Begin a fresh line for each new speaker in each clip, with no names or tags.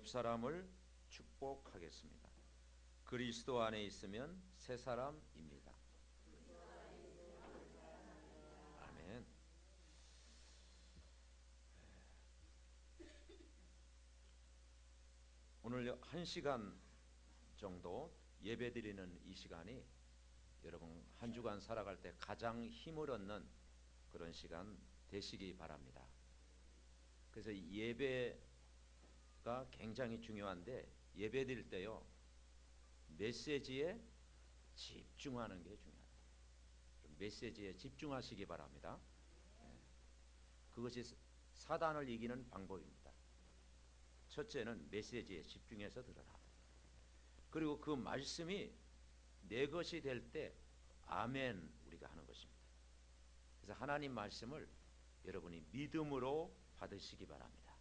옆 사람을 축복하겠습니다. 그리스도 안에 있으면 새 사람입니다. 아멘. 오늘 1시간 정도 예배드리는 이 시간이 여러분 한 주간 살아갈 때 가장 힘을 얻는 그런 시간 되시기 바랍니다. 그래서 예배가 굉장히 중요한데 예배 드릴 때요 메시지에 집중하는 게 중요합니다. 메시지에 집중하시기 바랍니다. 그것이 사단을 이기는 방법입니다. 첫째는 메시지에 집중해서 들어라. 그리고 그 말씀이 내 것이 될 때 아멘 우리가 하는 것입니다. 그래서 하나님 말씀을 여러분이 믿음으로 받으시기 바랍니다.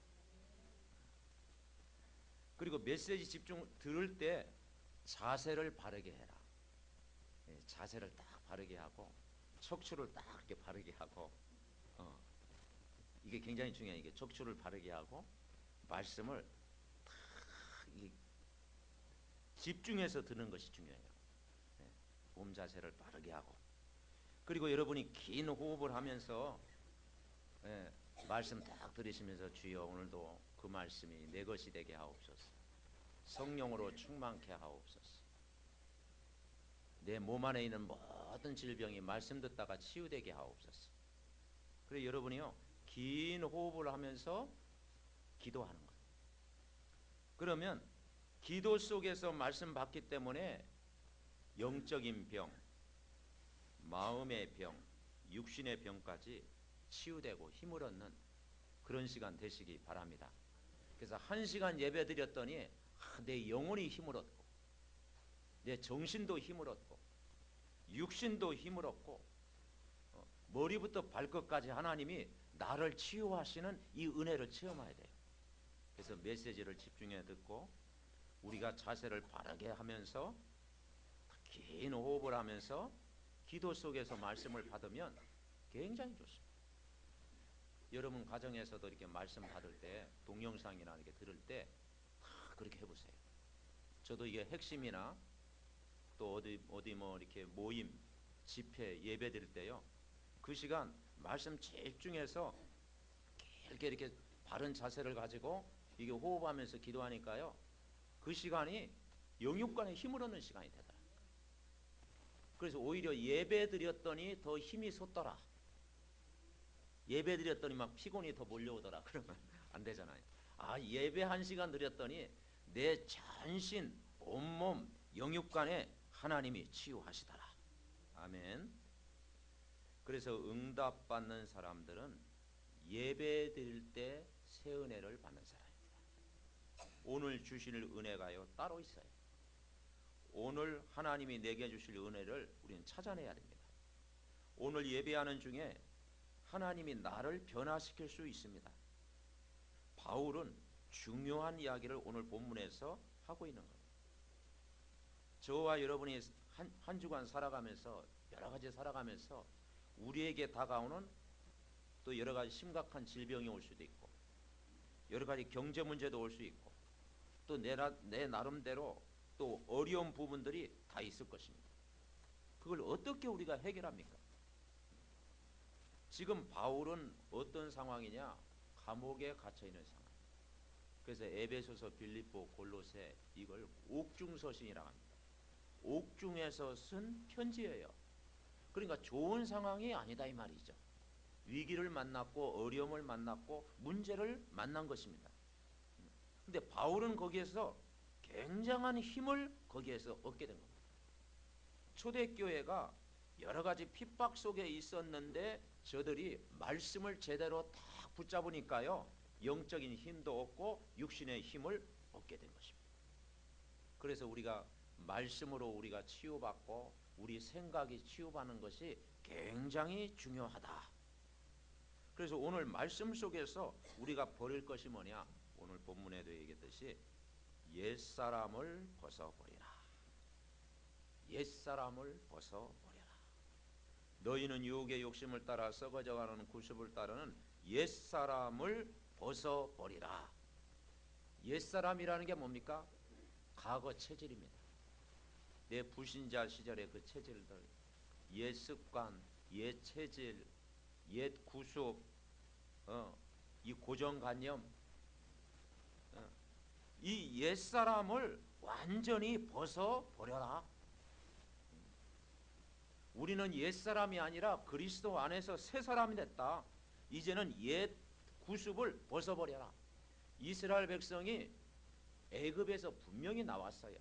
그리고 메시지 집중 들을 때 자세를 바르게 해라. 자세를 딱 바르게 하고 척추를 딱 이렇게 바르게 하고 이게 굉장히 중요해요. 이게 척추를 바르게 하고 말씀을 딱 집중해서 듣는 것이 중요해요. 몸 자세를 바르게 하고 그리고 여러분이 긴 호흡을 하면서 말씀 딱 들으시면서 주여 오늘도 그 말씀이 내 것이 되게 하옵소서. 성령으로 충만케 하옵소서. 내 몸 안에 있는 모든 질병이 말씀 듣다가 치유되게 하옵소서. 그래서 여러분이요 긴 호흡을 하면서 기도하는 거예요. 그러면 기도 속에서 말씀 받기 때문에 영적인 병, 마음의 병, 육신의 병까지 치유되고 힘을 얻는 그런 시간 되시기 바랍니다. 그래서 1시간 예배 드렸더니 내 영혼이 힘을 얻고 내 정신도 힘을 얻고 육신도 힘을 얻고 머리부터 발끝까지 하나님이 나를 치유하시는 이 은혜를 체험해야 돼요. 그래서 메시지를 집중해 듣고 우리가 자세를 바르게 하면서 긴 호흡을 하면서 기도 속에서 말씀을 받으면 굉장히 좋습니다. 여러분 가정에서도 이렇게 말씀 받을 때 동영상이나 이렇게 들을 때 그렇게 해보세요. 저도 이게 핵심이나 또 어디 뭐 이렇게 모임, 집회, 예배 드릴 때요. 그 시간 말씀 집중해서 길게 이렇게 바른 자세를 가지고 이게 호흡하면서 기도하니까요. 그 시간이 영육간에 힘을 얻는 시간이 되더라. 그래서 오히려 예배 드렸더니 더 힘이 솟더라. 예배 드렸더니 막 피곤이 더 몰려오더라. 그러면 안 되잖아요. 예배 1시간 드렸더니 내 전신 온몸 영육간에 하나님이 치유하시더라. 아멘. 그래서 응답받는 사람들은 예배 드릴 때 새 은혜를 받는 사람입니다. 오늘 주실 은혜가요 따로 있어요. 오늘 하나님이 내게 주실 은혜를 우리는 찾아내야 됩니다. 오늘 예배하는 중에 하나님이 나를 변화시킬 수 있습니다. 바울은 중요한 이야기를 오늘 본문에서 하고 있는 겁니다. 저와 여러분이 한 주간 살아가면서 여러 가지 살아가면서 우리에게 다가오는 또 여러 가지 심각한 질병이 올 수도 있고 여러 가지 경제 문제도 올 수 있고 또 내 나름대로 또 어려운 부분들이 다 있을 것입니다. 그걸 어떻게 우리가 해결합니까? 지금 바울은 어떤 상황이냐? 감옥에 갇혀 있는 상황. 그래서 에베소서, 빌립보, 골로새 이걸 옥중서신이라고 합니다. 옥중에서 쓴 편지예요. 그러니까 좋은 상황이 아니다 이 말이죠. 위기를 만났고 어려움을 만났고 문제를 만난 것입니다. 근데 바울은 거기에서 굉장한 힘을 거기에서 얻게 된 겁니다. 초대교회가 여러 가지 핍박 속에 있었는데 저들이 말씀을 제대로 딱 붙잡으니까요 영적인 힘도 얻고 육신의 힘을 얻게 된 것입니다. 그래서 우리가 말씀으로 우리가 치유받고 우리 생각이 치유받는 것이 굉장히 중요하다. 그래서 오늘 말씀 속에서 우리가 버릴 것이 뭐냐? 오늘 본문에도 얘기했듯이 옛사람을 벗어버리라. 옛사람을 벗어버려라. 너희는 유혹의 욕심을 따라 썩어져가는 구습을 따르는 옛사람을 벗어버리라. 옛사람이라는 게 뭡니까? 과거 체질입니다. 내 불신자 시절의 그 체질들, 옛 습관, 옛 체질, 옛 구습, 이 고정관념, 이 옛사람을 완전히 벗어버려라. 우리는 옛사람이 아니라 그리스도 안에서 새 사람이 됐다. 이제는 옛 구습을 벗어버려라. 이스라엘 백성이 애굽에서 분명히 나왔어요.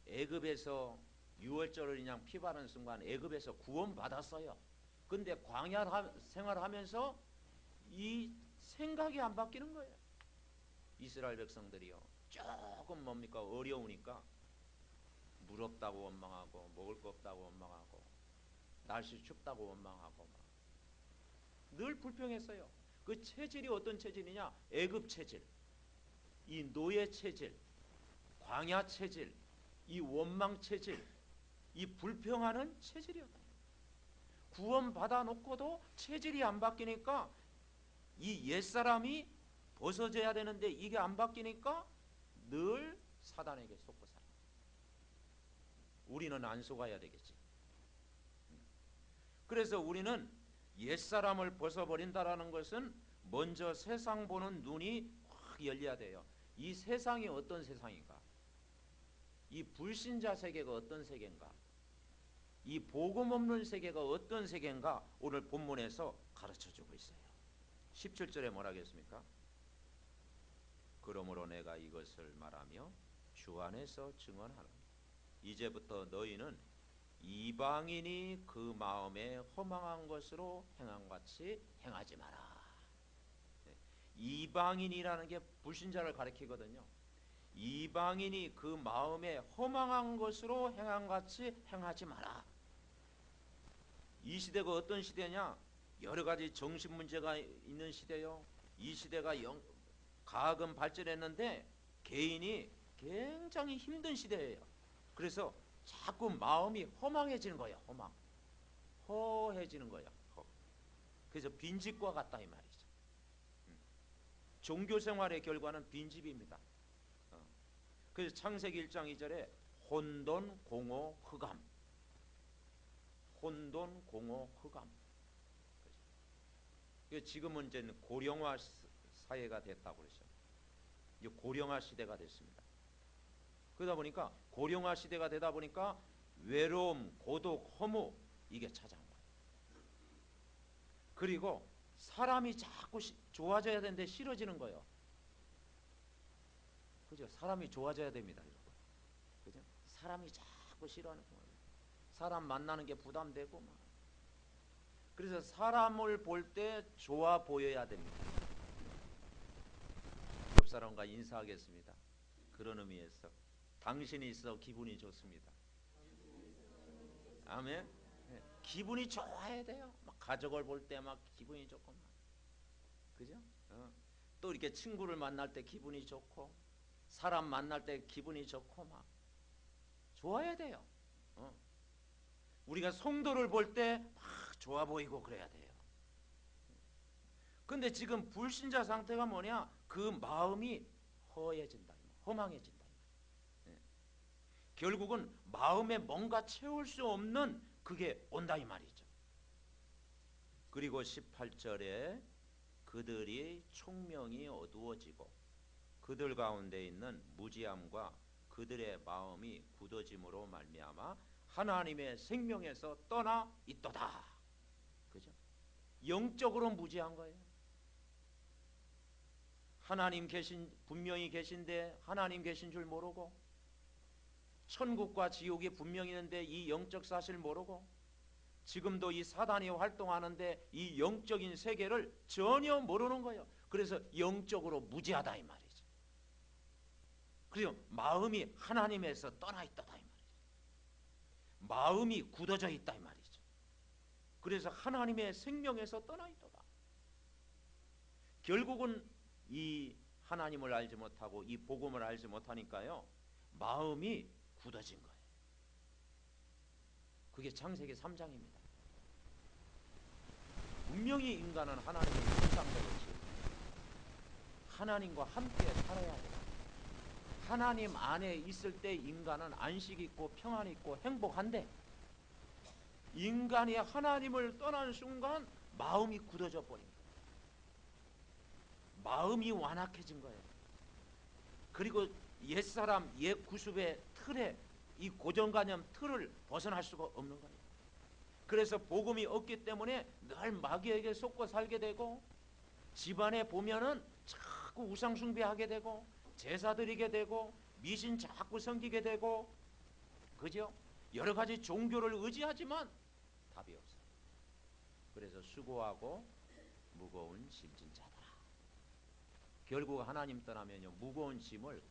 애굽에서 6월절을 그냥 피 바른 순간 애굽에서 구원받았어요. 근데 광야 생활하면서 이 생각이 안 바뀌는 거예요. 이스라엘 백성들이요. 조금 뭡니까? 어려우니까 물 없다고 원망하고 먹을 거 없다고 원망하고 날씨 춥다고 원망하고 늘 불평했어요. 그 체질이 어떤 체질이냐? 애굽 체질, 이 노예 체질, 광야 체질, 이 원망 체질, 이 불평하는 체질이었다. 구원 받아 놓고도 체질이 안 바뀌니까 이 옛사람이 벗어져야 되는데 이게 안 바뀌니까 늘 사단에게 속고 살아. 우리는 안 속아야 되겠지. 그래서 우리는 옛사람을 벗어버린다라는 것은 먼저 세상 보는 눈이 확 열려야 돼요. 이 세상이 어떤 세상인가? 이 불신자 세계가 어떤 세계인가? 이 복음 없는 세계가 어떤 세계인가? 오늘 본문에서 가르쳐주고 있어요. 17절에 뭐라 하겠습니까? 그러므로 내가 이것을 말하며 주 안에서 증언하노니 이제부터 너희는 이방인이 그 마음에 허망한 것으로 행함같이 행하지 마라. 이방인이라는 게 불신자를 가리키거든요. 이방인이 그 마음에 허망한 것으로 행함같이 행하지 마라. 이 시대가 어떤 시대냐? 여러 가지 정신 문제가 있는 시대요. 이 시대가 과학은 발전했는데 개인이 굉장히 힘든 시대예요. 그래서 자꾸 마음이 허망해지는 거예요. 허해지는 거예요. 그래서 빈집과 같다 이 말이죠. 종교생활의 결과는 빈집입니다. 그래서 창세기 1장 2절에 혼돈, 공허, 흑암, 혼돈, 공허, 흑암. 지금은 이제 고령화 사회가 됐다고 그러죠. 이제 고령화 시대가 됐습니다. 그러다 보니까 고령화 시대가 되다 보니까 외로움, 고독, 허무 이게 찾아온 거예요. 그리고 사람이 자꾸 좋아져야 되는데 싫어지는 거예요. 그죠? 사람이 좋아져야 됩니다, 여러분. 그죠? 사람이 자꾸 싫어하는 거예요. 사람 만나는 게 부담되고 막. 그래서 사람을 볼 때 좋아 보여야 됩니다. 옆 사람과 인사하겠습니다. 그런 의미에서 당신이 있어 기분이 좋습니다. 아멘. 네. 기분이 좋아야 돼요. 막 가족을 볼 때 막 기분이 좋고 막. 그죠? 또 이렇게 친구를 만날 때 기분이 좋고 사람 만날 때 기분이 좋고 막 좋아야 돼요. 우리가 성도를 볼 때 막 좋아 보이고 그래야 돼요. 근데 지금 불신자 상태가 뭐냐? 그 마음이 허해진다, 허망해진다. 결국은 마음에 뭔가 채울 수 없는 그게 온다 이 말이죠. 그리고 18절에 그들이 총명이 어두워지고 그들 가운데 있는 무지함과 그들의 마음이 굳어짐으로 말미암아 하나님의 생명에서 떠나 있도다. 그죠? 영적으로 무지한 거예요. 하나님 분명히 계신데 하나님 계신 줄 모르고 천국과 지옥이 분명히 있는데 이 영적 사실 모르고 지금도 이 사단이 활동하는데 이 영적인 세계를 전혀 모르는 거예요. 그래서 영적으로 무지하다 이 말이죠. 그리고 마음이 하나님에서 떠나 있다 이 말이죠. 마음이 굳어져 있다 이 말이죠. 그래서 하나님의 생명에서 떠나 있다. 결국은 이 하나님을 알지 못하고 이 복음을 알지 못하니까요 마음이 굳어진 거예요. 그게 창세기 3장입니다. 분명히 인간은 하나님의 형상대로 지었습니다. 하나님과 함께 살아야 돼요. 하나님 안에 있을 때 인간은 안식 있고 평안 있고 행복한데, 인간이 하나님을 떠난 순간 마음이 굳어져 버린 거예요. 마음이 완악해진 거예요. 그리고 옛사람, 옛 구습의 틀에, 이 고정관념 틀을 벗어날 수가 없는 거예요. 그래서 복음이 없기 때문에 늘 마귀에게 속고 살게 되고, 집안에 보면은 자꾸 우상 숭배하게 되고, 제사 드리게 되고, 미신 자꾸 섬기게 되고, 그죠? 여러 가지 종교를 의지하지만 답이 없어요. 그래서 수고하고 무거운 짐진 자들아, 결국 하나님 떠나면요, 무거운 짐을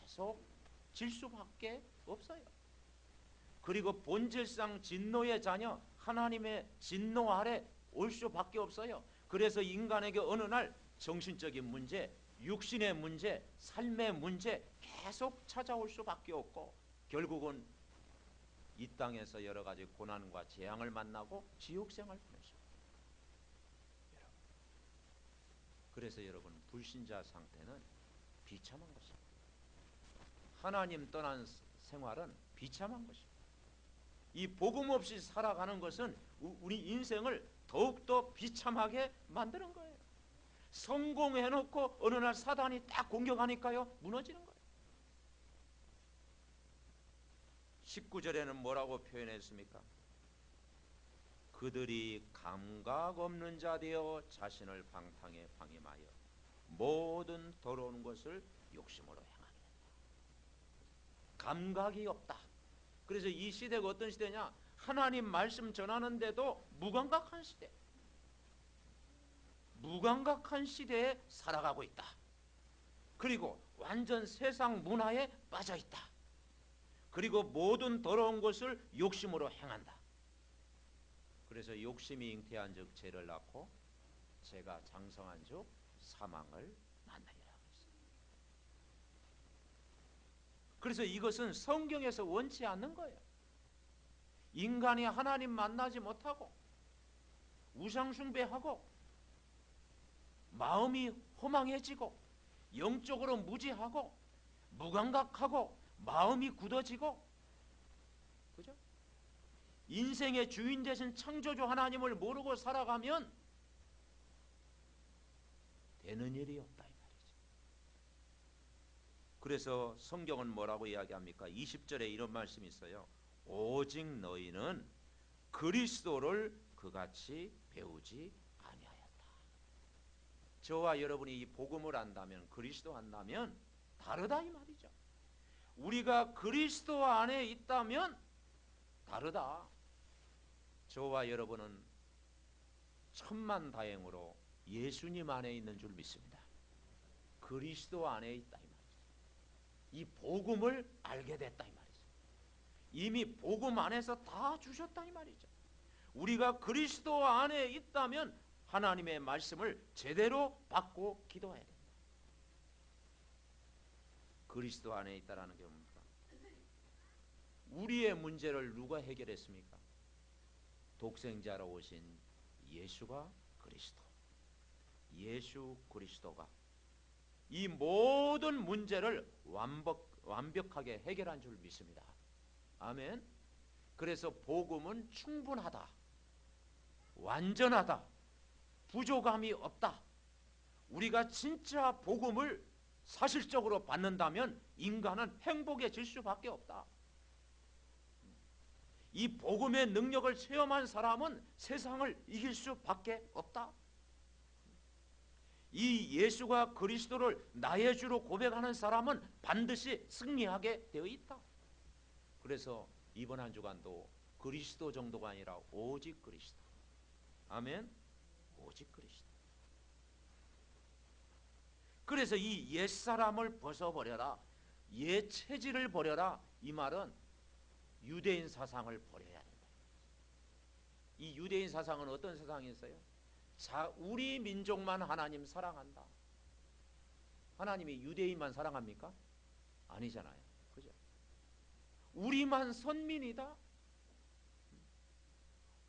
계속 질 수밖에 없어요. 그리고 본질상 진노의 자녀, 하나님의 진노 아래 올 수밖에 없어요. 그래서 인간에게 어느 날 정신적인 문제, 육신의 문제, 삶의 문제 계속 찾아올 수밖에 없고, 결국은 이 땅에서 여러 가지 고난과 재앙을 만나고 지옥생활 보낼 수 있어요. 그래서 여러분, 불신자 상태는 비참한 것입니다. 하나님 떠난 생활은 비참한 것입니다. 이 복음 없이 살아가는 것은 우리 인생을 더욱더 비참하게 만드는 거예요. 성공해놓고 어느 날 사단이 딱 공격하니까요, 무너지는 거예요. 19절에는 뭐라고 표현했습니까? 그들이 감각 없는 자 되어 자신을 방탕에 방임하여 모든 더러운 것을 욕심으로 행하게 된다. 감각이 없다. 그래서 이 시대가 어떤 시대냐? 하나님 말씀 전하는데도 무감각한 시대, 무감각한 시대에 살아가고 있다. 그리고 완전 세상 문화에 빠져 있다. 그리고 모든 더러운 것을 욕심으로 행한다. 그래서 욕심이 잉태한 즉 죄를 낳고, 죄가 장성한 즉 사망을 낳느니라. 그래서 이것은 성경에서 원치 않는 거예요. 인간이 하나님 만나지 못하고 우상 숭배하고 마음이 허망해지고 영적으로 무지하고 무감각하고 마음이 굳어지고, 그죠? 인생의 주인 되신 창조주 하나님을 모르고 살아가면 되는 일이 없다 이 말이죠. 그래서 성경은 뭐라고 이야기합니까? 20절에 이런 말씀이 있어요. 오직 너희는 그리스도를 그같이 배우지 아니하였다. 저와 여러분이 이 복음을 안다면, 그리스도 안다면 다르다 이 말이죠. 우리가 그리스도 안에 있다면 다르다. 저와 여러분은 천만다행으로 예수님 안에 있는 줄 믿습니다. 그리스도 안에 있다 이 말이죠. 이 복음을 알게 됐다 이 말이죠. 이미 복음 안에서 다 주셨다 이 말이죠. 우리가 그리스도 안에 있다면 하나님의 말씀을 제대로 받고 기도해야 됩니다. 그리스도 안에 있다라는 게 뭡니까? 우리의 문제를 누가 해결했습니까? 독생자로 오신 예수가 그리스도, 예수 그리스도가 이 모든 문제를 완벽하게 해결한 줄 믿습니다. 아멘. 그래서 복음은 충분하다, 완전하다, 부족함이 없다. 우리가 진짜 복음을 사실적으로 받는다면 인간은 행복해질 수밖에 없다. 이 복음의 능력을 체험한 사람은 세상을 이길 수밖에 없다. 이 예수가 그리스도를 나의 주로 고백하는 사람은 반드시 승리하게 되어 있다. 그래서 이번 한 주간도 그리스도 정도가 아니라 오직 그리스도. 아멘. 오직 그리스도. 그래서 이 옛사람을 벗어버려라, 옛 체질을 버려라, 이 말은 유대인 사상을 버려야 된다. 이 유대인 사상은 어떤 사상이었어요? 우리 민족만 하나님 사랑한다. 하나님이 유대인만 사랑합니까? 아니잖아요. 그죠? 우리만 선민이다.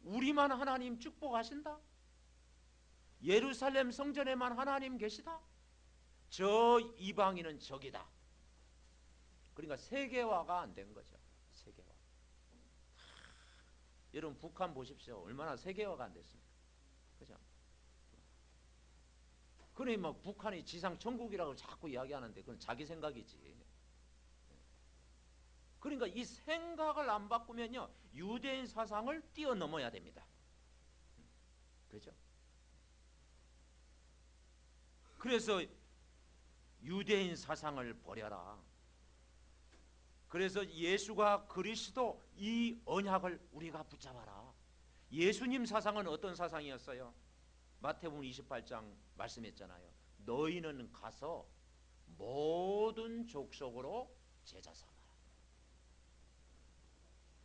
우리만 하나님 축복하신다. 예루살렘 성전에만 하나님 계시다. 저 이방인은 적이다. 그러니까 세계화가 안 된 거죠. 세계화. 여러분 북한 보십시오. 얼마나 세계화가 안 됐습니까? 그죠? 그러니 뭐 북한이 지상 천국이라고 자꾸 이야기하는데 그건 자기 생각이지. 그러니까 이 생각을 안 바꾸면요 유대인 사상을 뛰어넘어야 됩니다. 그죠? 그래서 유대인 사상을 버려라. 그래서 예수가 그리스도 이 언약을 우리가 붙잡아라. 예수님 사상은 어떤 사상이었어요? 마태복음 28장 말씀했잖아요. 너희는 가서 모든 족속으로 제자 삼아라.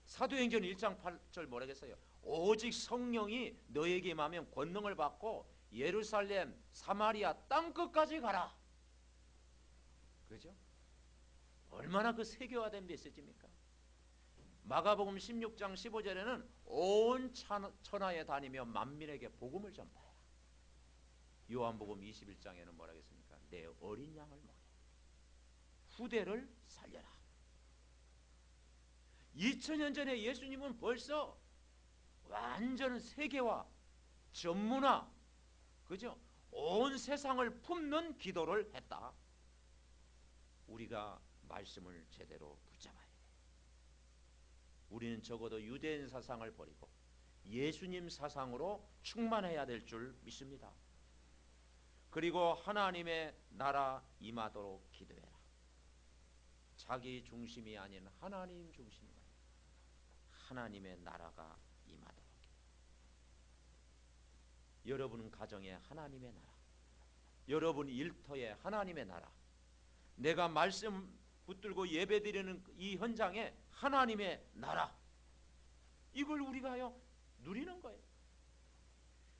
사도행전 1장 8절 뭐라겠어요? 오직 성령이 너에게 임하면 권능을 받고 예루살렘 사마리아 땅끝까지 가라. 그죠? 얼마나 그 세계화된 메시지입니까? 마가복음 16장 15절에는 온 천하에 다니며 만민에게 복음을 전파해라. 요한복음 21장에는 뭐라 했습니까? 내 어린 양을 먹여 후대를 살려라. 2000년 전에 예수님은 벌써 완전 세계화, 전문화, 그죠? 온 세상을 품는 기도를 했다. 우리가 말씀을 제대로 붙잡아야 돼. 우리는 적어도 유대인 사상을 버리고 예수님 사상으로 충만해야 될 줄 믿습니다. 그리고 하나님의 나라 임하도록 기도해라. 자기 중심이 아닌 하나님 중심이 하나님의 나라가 임하도록. 여러분 가정에 하나님의 나라, 여러분 일터에 하나님의 나라, 내가 말씀 붙들고 예배드리는 이 현장에 하나님의 나라, 이걸 우리가요 누리는 거예요.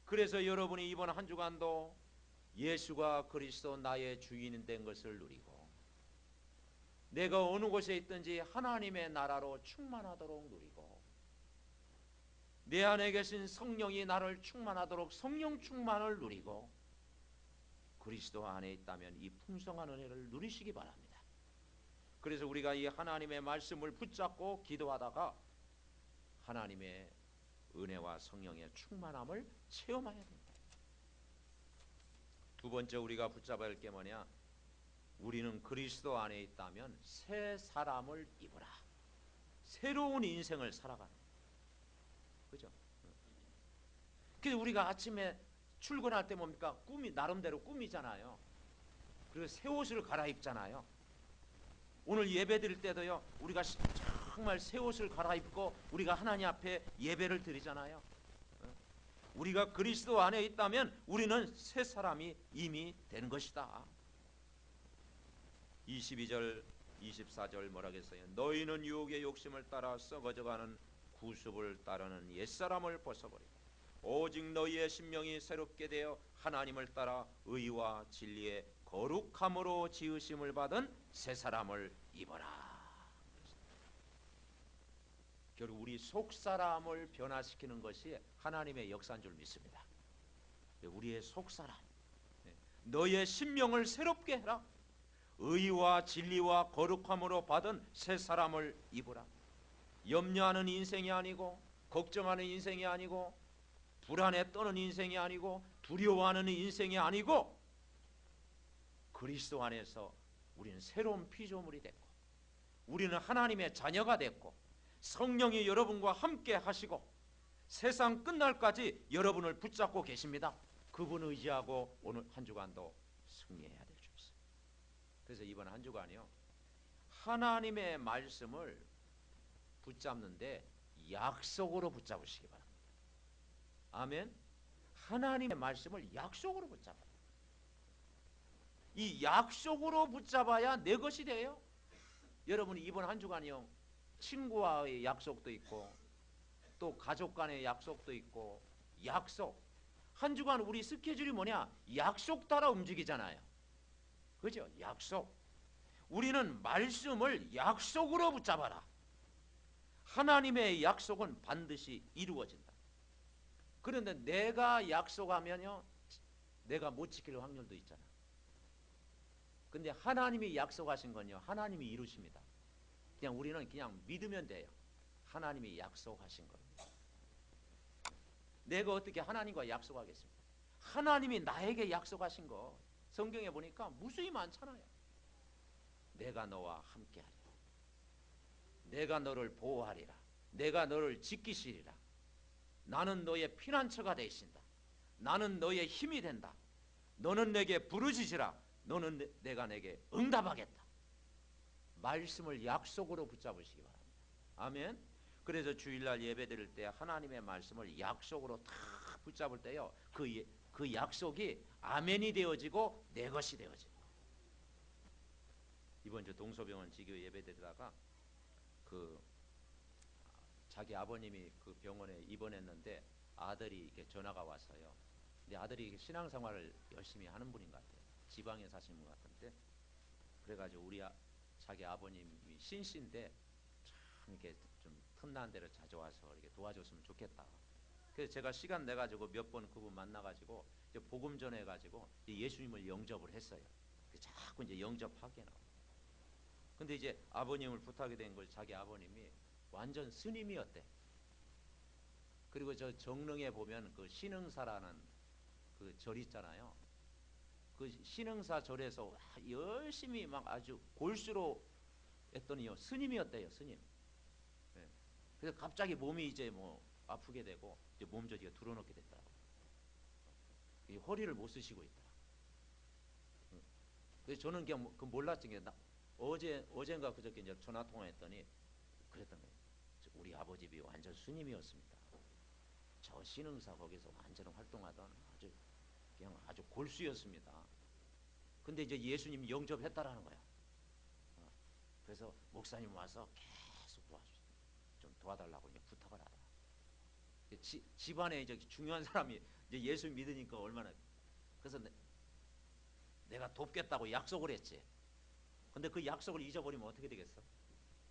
그래서 여러분이 이번 한 주간도 예수가 그리스도 나의 주인이 된 것을 누리고 내가 어느 곳에 있든지 하나님의 나라로 충만하도록 누리고 내 안에 계신 성령이 나를 충만하도록 성령 충만을 누리고 그리스도 안에 있다면 이 풍성한 은혜를 누리시기 바랍니다. 그래서 우리가 이 하나님의 말씀을 붙잡고 기도하다가 하나님의 은혜와 성령의 충만함을 체험해야 됩니다. 두 번째 우리가 붙잡아야 할 게 뭐냐? 우리는 그리스도 안에 있다면 새 사람을 입어라. 새로운 인생을 살아가는. 그죠? 그래서 우리가 아침에 출근할 때 뭡니까? 꿈이 나름대로 꿈이잖아요. 그리고 새 옷을 갈아입잖아요. 오늘 예배 드릴 때도요. 우리가 정말 새 옷을 갈아입고 우리가 하나님 앞에 예배를 드리잖아요. 우리가 그리스도 안에 있다면 우리는 새 사람이 이미 된 것이다. 22절 24절 뭐라겠어요? 너희는 유혹의 욕심을 따라 썩어져가는 구습을 따르는 옛사람을 벗어버리고 오직 너희의 심령이 새롭게 되어 하나님을 따라 의와 진리의 거룩함으로 지으심을 받은 새 사람을 입어라. 결국 우리 속사람을 변화시키는 것이 하나님의 역사인 줄 믿습니다. 우리의 속사람, 너희의 심령을 새롭게 해라. 의와 진리와 거룩함으로 받은 새 사람을 입으라. 염려하는 인생이 아니고 걱정하는 인생이 아니고 불안에 떠는 인생이 아니고 두려워하는 인생이 아니고 그리스도 안에서 우리는 새로운 피조물이 됐고 우리는 하나님의 자녀가 됐고 성령이 여러분과 함께 하시고 세상 끝날까지 여러분을 붙잡고 계십니다. 그분 의지하고 오늘 한 주간도 승리해야 될 줄 믿습니다. 그래서 이번 한 주간이요 하나님의 말씀을 붙잡는데 약속으로 붙잡으시기 바랍니다. 아멘. 하나님의 말씀을 약속으로 붙잡아요. 이 약속으로 붙잡아야 내 것이 돼요. 여러분이 이번 한 주간이요 친구와의 약속도 있고 또 가족 간의 약속도 있고 약속 한 주간 우리 스케줄이 뭐냐? 약속 따라 움직이잖아요. 그죠? 약속. 우리는 말씀을 약속으로 붙잡아라. 하나님의 약속은 반드시 이루어진다. 그런데 내가 약속하면요 내가 못 지킬 확률도 있잖아. 근데 하나님이 약속하신 건요, 하나님이 이루십니다. 그냥 우리는 그냥 믿으면 돼요. 하나님이 약속하신 겁니다. 내가 어떻게 하나님과 약속하겠습니까? 하나님이 나에게 약속하신 거 성경에 보니까 무수히 많잖아요. 내가 너와 함께하리라. 내가 너를 보호하리라. 내가 너를 지키시리라. 나는 너의 피난처가 되신다. 나는 너의 힘이 된다. 너는 내게 부르짖으라. 너는 내가 내게 응답하겠다. 말씀을 약속으로 붙잡으시기 바랍니다. 아멘. 그래서 주일날 예배 드릴 때 하나님의 말씀을 약속으로 탁 붙잡을 때요, 그 약속이 아멘이 되어지고 내 것이 되어지는 거예요. 이번 주 동서병원 지교 예배 드리다가 그 자기 아버님이 그 병원에 입원했는데 아들이 이렇게 전화가 왔어요. 근데 아들이 신앙생활을 열심히 하는 분인 것 같아요. 지방에 사시는 분 같은데, 그래가지고 자기 아버님이 신씨인데 참 이렇게 좀 틈난 데를 자주 와서 이렇게 도와줬으면 좋겠다. 그래서 제가 시간 내 가지고 몇 번 그분 만나가지고 이제 복음 전해가지고 예수님을 영접을 했어요. 자꾸 이제 영접하게 나와. 근데 이제 아버님을 부탁이 된 걸 자기 아버님이 완전 스님이었대. 그리고 저 정릉에 보면 그 신흥사라는 그 절 있잖아요. 그 신흥사 절에서 열심히 막 아주 골수로 했더니요, 스님이었대요, 스님. 네. 그래서 갑자기 몸이 이제 뭐 아프게 되고 이제 몸조리가 드러놓게 됐더라고요. 허리를 못 쓰시고 있더라. 그래서 저는 그냥 그 몰랐지. 어젠가 그저께 이제 전화 통화했더니 그랬던 거예요. 우리 아버집이 완전 스님이었습니다. 저 신흥사 거기서 완전 활동하던 아주 골수였습니다. 근데 이제 예수님 영접했다라는 거야. 그래서 목사님 와서 계속 좀 도와달라고 이제 부탁을 하더라. 집안에 이제 중요한 사람이 이제 예수 믿으니까 얼마나. 그래서 내가 돕겠다고 약속을 했지. 근데 그 약속을 잊어버리면 어떻게 되겠어?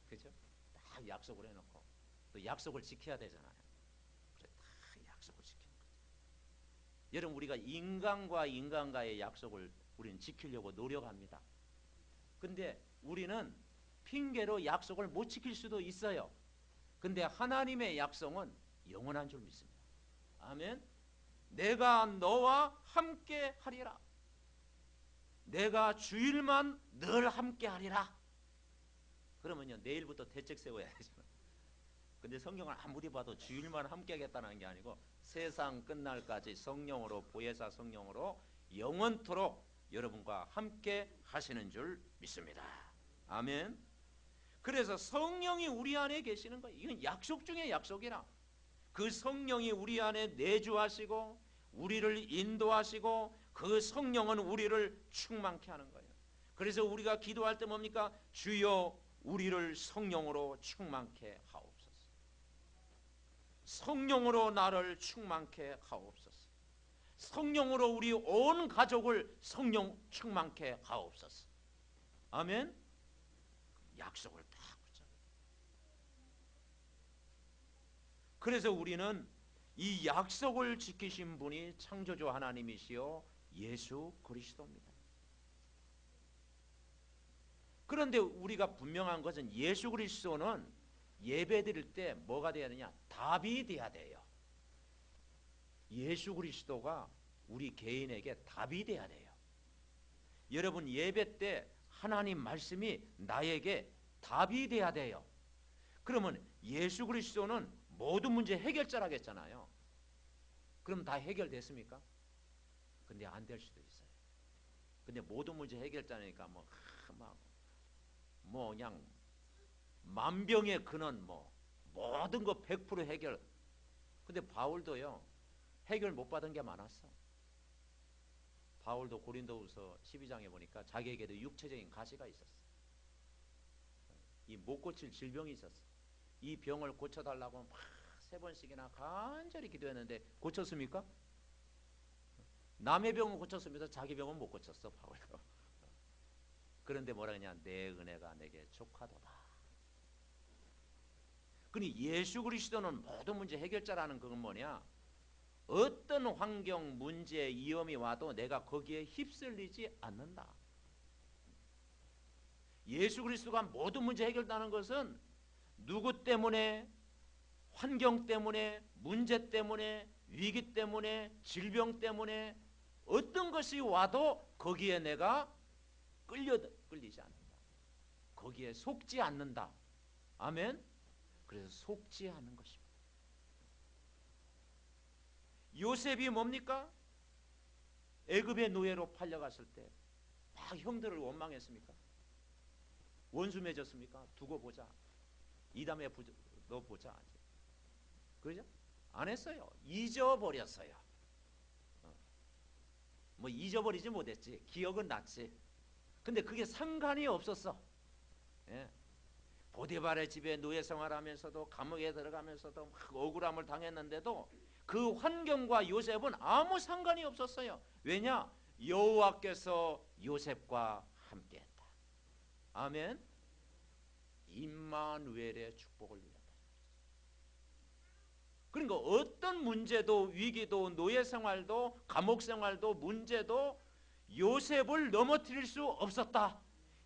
그죠? 딱 약속을 해놓고 또 약속을 지켜야 되잖아요. 그래, 다 약속을 지키는 거죠. 여러분, 우리가 인간과 인간과의 약속을 우리는 지키려고 노력합니다. 근데 우리는 핑계로 약속을 못 지킬 수도 있어요. 근데 하나님의 약속은 영원한 줄 믿습니다. 아멘. 내가 너와 함께 하리라. 내가 주일만 늘 함께 하리라. 그러면요, 내일부터 대책 세워야 되잖아요. 근데 성경을 아무리 봐도 주일만 함께 하겠다는 게 아니고 세상 끝날까지 성령으로, 보혜사 성령으로 영원토록 여러분과 함께 하시는 줄 믿습니다. 아멘. 그래서 성령이 우리 안에 계시는 거예요. 이건 약속 중에 약속이라. 그 성령이 우리 안에 내주하시고 우리를 인도하시고 그 성령은 우리를 충만케 하는 거예요. 그래서 우리가 기도할 때 뭡니까? 주여 우리를 성령으로 충만케 하옵소서. 성령으로 나를 충만케 하옵소서. 성령으로 우리 온 가족을 성령 충만케 하옵소서. 아멘. 약속을 딱 붙잡아요. 그래서 우리는 이 약속을 지키신 분이 창조주 하나님이시요 예수 그리스도입니다. 그런데 우리가 분명한 것은 예수 그리스도는 예배 드릴 때 뭐가 되어야 되냐? 답이 돼야 돼요. 예수 그리스도가 우리 개인에게 답이 돼야 돼요. 여러분, 예배 때 하나님 말씀이 나에게 답이 돼야 돼요. 그러면 예수 그리스도는 모든 문제 해결자라겠잖아요. 그럼 다 해결됐습니까? 근데 안 될 수도 있어요. 근데 모든 문제 해결자니까 그냥 만병의 근원 모든 거 100% 해결. 근데 바울도요, 해결 못 받은 게 많았어. 바울도 고린도후서 12장에 보니까 자기에게도 육체적인 가시가 있었어. 이 못 고칠 질병이 있었어. 이 병을 고쳐달라고 막 3번씩이나 간절히 기도했는데 고쳤습니까? 남의 병은 고쳤습니다. 자기 병은 못 고쳤어, 바울도. 그런데 뭐라 그러냐? 내 은혜가 내게 족하도다. 그러니 예수 그리스도는 모든 문제 해결자라는 건 뭐냐? 어떤 환경, 문제, 위험이 와도 내가 거기에 휩쓸리지 않는다. 예수 그리스도가 모든 문제 해결하는 것은 누구 때문에, 환경 때문에, 문제 때문에, 위기 때문에, 질병 때문에 어떤 것이 와도 거기에 내가 끌리지 않는다. 거기에 속지 않는다. 아멘. 그래서 속지 않는 것입니다. 요셉이 뭡니까? 애굽의 노예로 팔려갔을 때 막 형들을 원망했습니까? 원수 맺었습니까? 두고 보자. 이담에 너 보자. 그죠? 안 했어요. 잊어버렸어요. 뭐 잊어버리지 못했지. 기억은 났지. 근데 그게 상관이 없었어. 예. 보디발의 집에 노예 생활하면서도 감옥에 들어가면서도 막 억울함을 당했는데도 그 환경과 요셉은 아무 상관이 없었어요. 왜냐? 여호와께서 요셉과 함께했다. 아멘. 임마누엘의 축복을 누렸다. 그러니까 어떤 문제도, 위기도, 노예 생활도, 감옥 생활도, 문제도 요셉을 넘어뜨릴 수 없었다.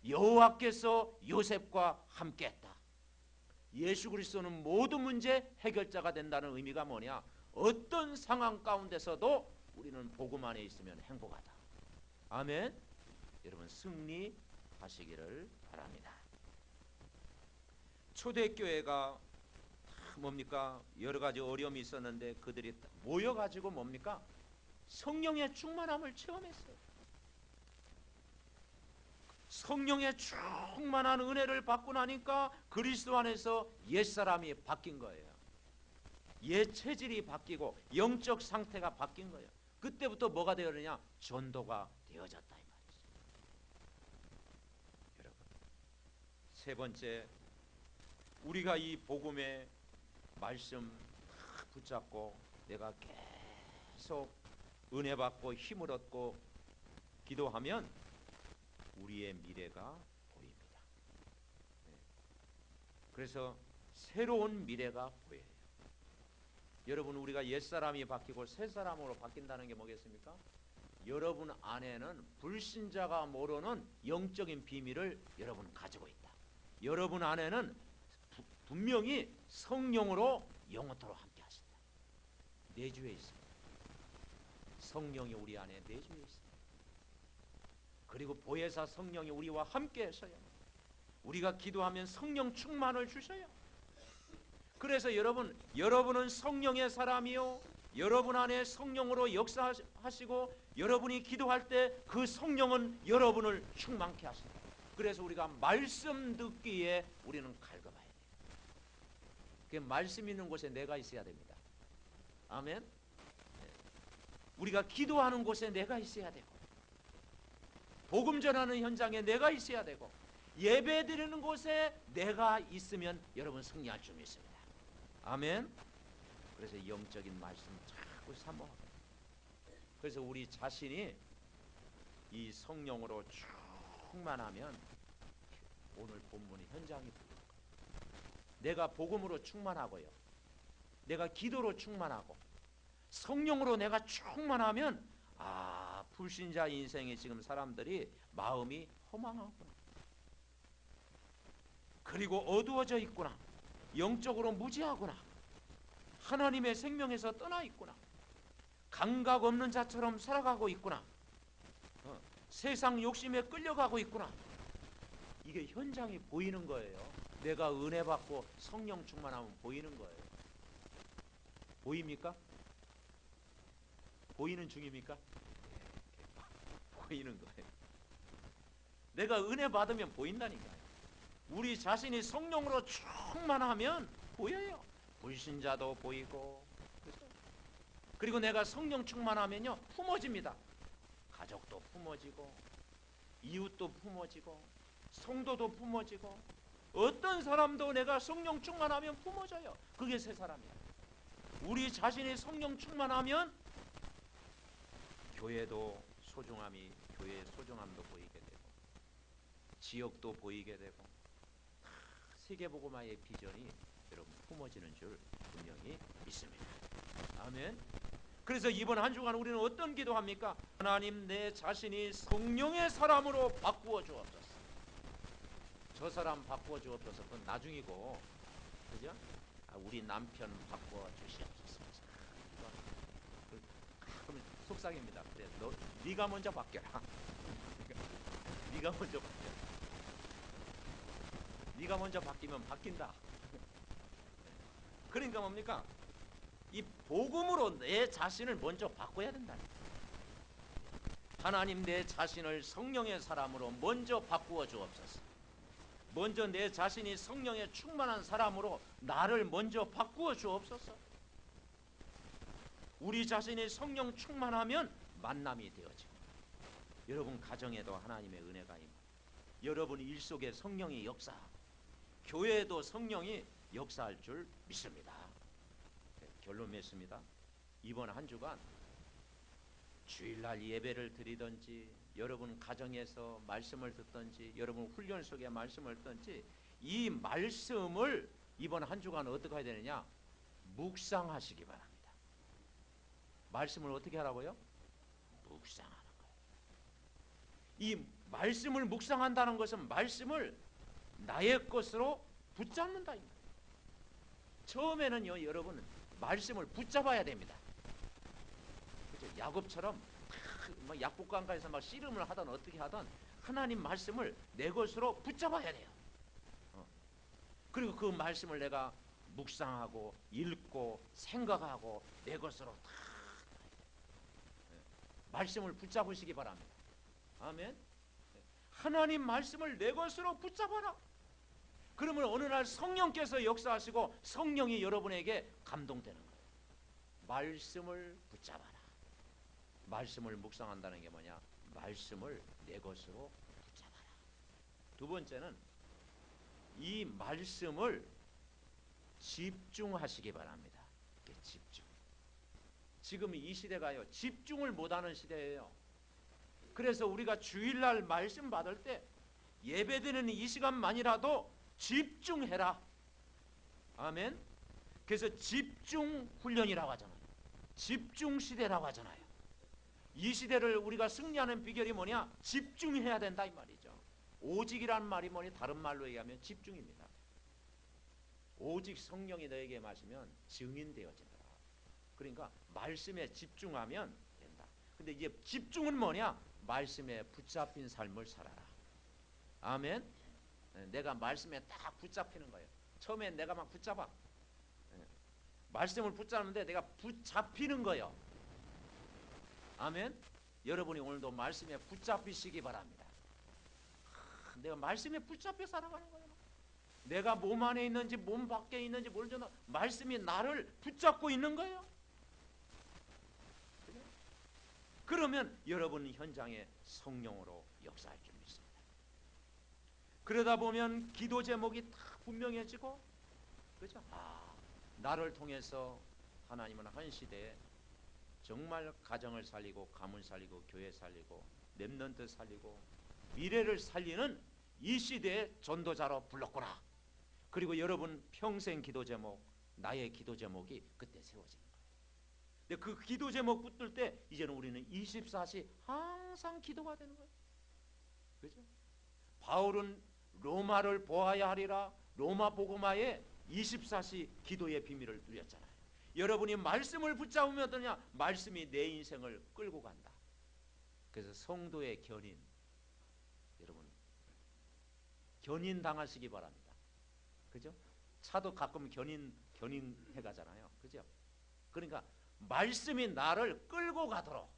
여호와께서 요셉과 함께했다. 예수 그리스도는 모든 문제 해결자가 된다는 의미가 뭐냐? 어떤 상황 가운데서도 우리는 복음 안에 있으면 행복하다. 아멘. 여러분 승리하시기를 바랍니다. 초대교회가 뭡니까? 여러 가지 어려움이 있었는데 그들이 모여가지고 뭡니까? 성령의 충만함을 체험했어요. 성령의 충만한 은혜를 받고 나니까 그리스도 안에서 옛사람이 바뀐 거예요. 옛 체질이 바뀌고 영적 상태가 바뀐 거예요. 그때부터 뭐가 되었느냐? 전도가 되어졌다 이 말이죠. 여러분, 세 번째, 우리가 이 복음의 말씀 붙잡고 내가 계속 은혜 받고 힘을 얻고 기도하면 우리의 미래가 보입니다. 그래서 새로운 미래가 보여요. 여러분, 우리가 옛사람이 바뀌고 새사람으로 바뀐다는 게 뭐겠습니까? 여러분 안에는 불신자가 모르는 영적인 비밀을 여러분 가지고 있다. 여러분 안에는 분명히 성령으로 영원토록 함께 하신다. 내주에 있습니다. 성령이 우리 안에 내주에 있습니다. 그리고 보혜사 성령이 우리와 함께 하셔요. 우리가 기도하면 성령 충만을 주셔요. 그래서 여러분은 성령의 사람이요, 여러분 안에 성령으로 역사하시고 여러분이 기도할 때 그 성령은 여러분을 충만케 하신다. 그래서 우리가 말씀 듣기에 우리는 갈급해야 돼요. 그 말씀 있는 곳에 내가 있어야 됩니다. 아멘. 우리가 기도하는 곳에 내가 있어야 되고, 복음 전하는 현장에 내가 있어야 되고, 예배 드리는 곳에 내가 있으면 여러분 승리할 줄 믿습니다. 아멘. 그래서 영적인 말씀 자꾸 사모하고, 그래서 우리 자신이 이 성령으로 충만하면 오늘 본문의 현장이 보입니다. 내가 복음으로 충만하고요, 내가 기도로 충만하고 성령으로 내가 충만하면 불신자 인생에 지금 사람들이 마음이 허망하구나, 그리고 어두워져 있구나, 영적으로 무지하구나, 하나님의 생명에서 떠나 있구나, 감각 없는 자처럼 살아가고 있구나, 세상 욕심에 끌려가고 있구나. 이게 현장이 보이는 거예요. 내가 은혜 받고 성령 충만하면 보이는 거예요. 보입니까? 보이는 중입니까? 보이는 거예요. 내가 은혜 받으면 보인다니까요. 우리 자신이 성령으로 충만하면 보여요. 불신자도 보이고, 그리고 내가 성령 충만하면요 품어집니다. 가족도 품어지고, 이웃도 품어지고, 성도도 품어지고, 어떤 사람도 내가 성령 충만하면 품어져요. 그게 새 사람이야. 우리 자신이 성령 충만하면 교회의 소중함도 보이게 되고, 지역도 보이게 되고, 세계복음화의 비전이 여러분 품어지는 줄 분명히 믿습니다. 아멘. 그래서 이번 한 주간 우리는 어떤 기도합니까? 하나님, 내 자신이 성령의 사람으로 바꾸어 주옵소서. 저 사람 바꾸어 주옵소서. 그건 나중이고, 그죠? 우리 남편 바꾸어 주시옵소서. 그러면 속상입니다. 그래, 네가 먼저 바뀌어라. 네가 먼저 바뀌어. 네가 먼저 바뀌면 바뀐다. 그러니까 뭡니까? 이 복음으로 내 자신을 먼저 바꿔야 된다. 하나님, 내 자신을 성령의 사람으로 먼저 바꾸어 주옵소서. 먼저 내 자신이 성령에 충만한 사람으로 나를 먼저 바꾸어 주옵소서. 우리 자신이 성령 충만하면 만남이 되어지고, 여러분 가정에도 하나님의 은혜가 임하고, 여러분 일 속에 성령이 역사하고, 교회에도 성령이 역사할 줄 믿습니다. 결론 맺습니다. 이번 한 주간 주일날 예배를 드리든지, 여러분 가정에서 말씀을 듣든지, 여러분 훈련 속에 말씀을 듣든지, 이 말씀을 이번 한 주간 어떻게 해야 되느냐? 묵상하시기 바랍니다. 말씀을 어떻게 하라고요? 묵상하는 거예요. 이 말씀을 묵상한다는 것은 말씀을 나의 것으로 붙잡는다. 처음에는요, 여러분 말씀을 붙잡아야 됩니다. 그렇죠? 야곱처럼 막 약복강가에서 막 씨름을 하든 어떻게 하든 하나님 말씀을 내 것으로 붙잡아야 돼요. 그리고 그 말씀을 내가 묵상하고 읽고 생각하고 내 것으로 다 말씀을 붙잡으시기 바랍니다. 아멘. 하나님 말씀을 내 것으로 붙잡아라. 그러면 어느 날 성령께서 역사하시고 성령이 여러분에게 감동되는 거예요. 말씀을 붙잡아라. 말씀을 묵상한다는 게 뭐냐? 말씀을 내 것으로 붙잡아라. 두 번째는 이 말씀을 집중하시기 바랍니다. 집중. 지금 이 시대가요, 집중을 못하는 시대예요. 그래서 우리가 주일날 말씀 받을 때 예배드리는 이 시간만이라도 집중해라. 아멘. 그래서 집중 훈련이라고 하잖아요. 집중 시대라고 하잖아요. 이 시대를 우리가 승리하는 비결이 뭐냐? 집중해야 된다 이 말이죠. 오직이란 말이 뭐니? 다른 말로 얘기하면 집중입니다. 오직 성령이 너에게 마시면 증인되어지더라. 그러니까 말씀에 집중하면 된다. 근데 이제 집중은 뭐냐? 말씀에 붙잡힌 삶을 살아라. 아멘. 내가 말씀에 딱 붙잡히는 거예요. 처음엔 내가 막 붙잡아. 말씀을 붙잡는데 내가 붙잡히는 거예요. 아멘. 여러분이 오늘도 말씀에 붙잡히시기 바랍니다. 내가 말씀에 붙잡혀 살아가는 거예요. 내가 몸 안에 있는지 몸 밖에 있는지 모르잖아. 말씀이 나를 붙잡고 있는 거예요. 그러면 여러분 현장에 성령으로 역사할 줄 믿습니다. 그러다 보면 기도 제목이 다 분명해지고, 그죠? 나를 통해서 하나님은 한 시대에 정말 가정을 살리고 가문 살리고 교회 살리고 렘넌트 살리고 미래를 살리는 이 시대의 전도자로 불렀구나. 그리고 여러분 평생 기도 제목, 나의 기도 제목이 그때 세워지는 거예요. 근데 그 기도 제목 붙들 때 이제는 우리는 24시 항상 기도가 되는 거예요. 그죠? 바울은 로마를 보아야 하리라 로마 복음화에 24시 기도의 비밀을 누렸잖아요. 여러분이 말씀을 붙잡으면 어떠냐? 말씀이 내 인생을 끌고 간다. 그래서 성도의 견인, 여러분 견인 당하시기 바랍니다. 그죠? 차도 가끔 견인해 가잖아요. 그죠? 그러니까 말씀이 나를 끌고 가도록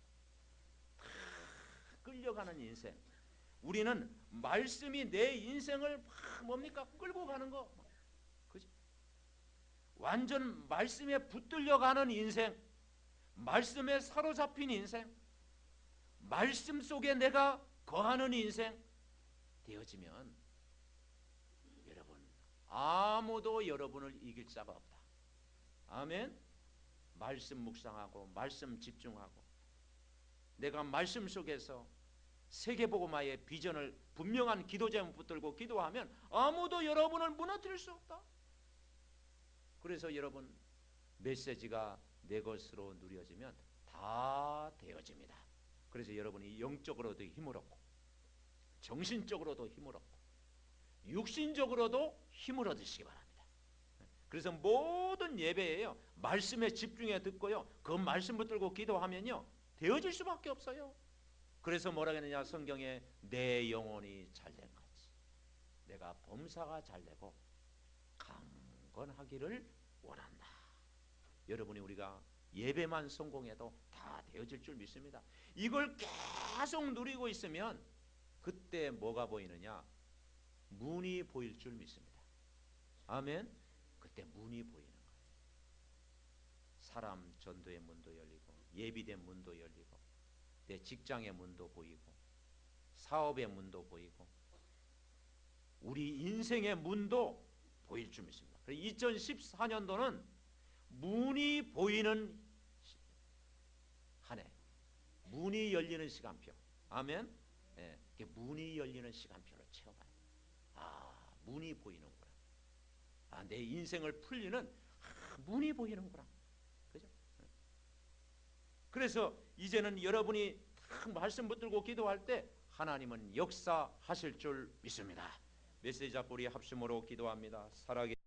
끌려가는 인생. 우리는 말씀이 내 인생을 뭡니까? 끌고 가는 거. 그죠? 완전 말씀에 붙들려가는 인생, 말씀에 사로잡힌 인생, 말씀 속에 내가 거하는 인생 되어지면 여러분 아무도 여러분을 이길 자가 없다. 아멘. 말씀 묵상하고 말씀 집중하고 내가 말씀 속에서 세계복음화의 비전을 분명한 기도 제목 붙들고 기도하면 아무도 여러분을 무너뜨릴 수 없다. 그래서 여러분 메시지가 내 것으로 누려지면 다 되어집니다. 그래서 여러분이 영적으로도 힘을 얻고 정신적으로도 힘을 얻고 육신적으로도 힘을 얻으시기 바랍니다. 그래서 모든 예배에요, 말씀에 집중해 듣고요, 그 말씀 붙들고 기도하면요 되어질 수밖에 없어요. 그래서 뭐라 그러느냐, 성경에 내 영혼이 잘된 같이 내가 범사가 잘되고 강건하기를 원한다. 여러분이 우리가 예배만 성공해도 다 되어질 줄 믿습니다. 이걸 계속 누리고 있으면 그때 뭐가 보이느냐, 문이 보일 줄 믿습니다. 아멘. 그때 문이 보이는 거예요. 사람 전도의 문도 열리고, 예비된 문도 열리고, 내 직장의 문도 보이고, 사업의 문도 보이고, 우리 인생의 문도 보일 줄 믿습니다. 2014년도는 문이 보이는 한 해, 문이 열리는 시간표. 아멘. 예, 문이 열리는 시간표를 채워봐요. 아, 문이 보이는구나. 아, 내 인생을 풀리는 문이 보이는구나. 그죠? 그래서 이제는 여러분이 딱 말씀 붙들고 기도할 때 하나님은 역사하실 줄 믿습니다. 메시지 잡고 우리 합심으로 기도합니다. 살아계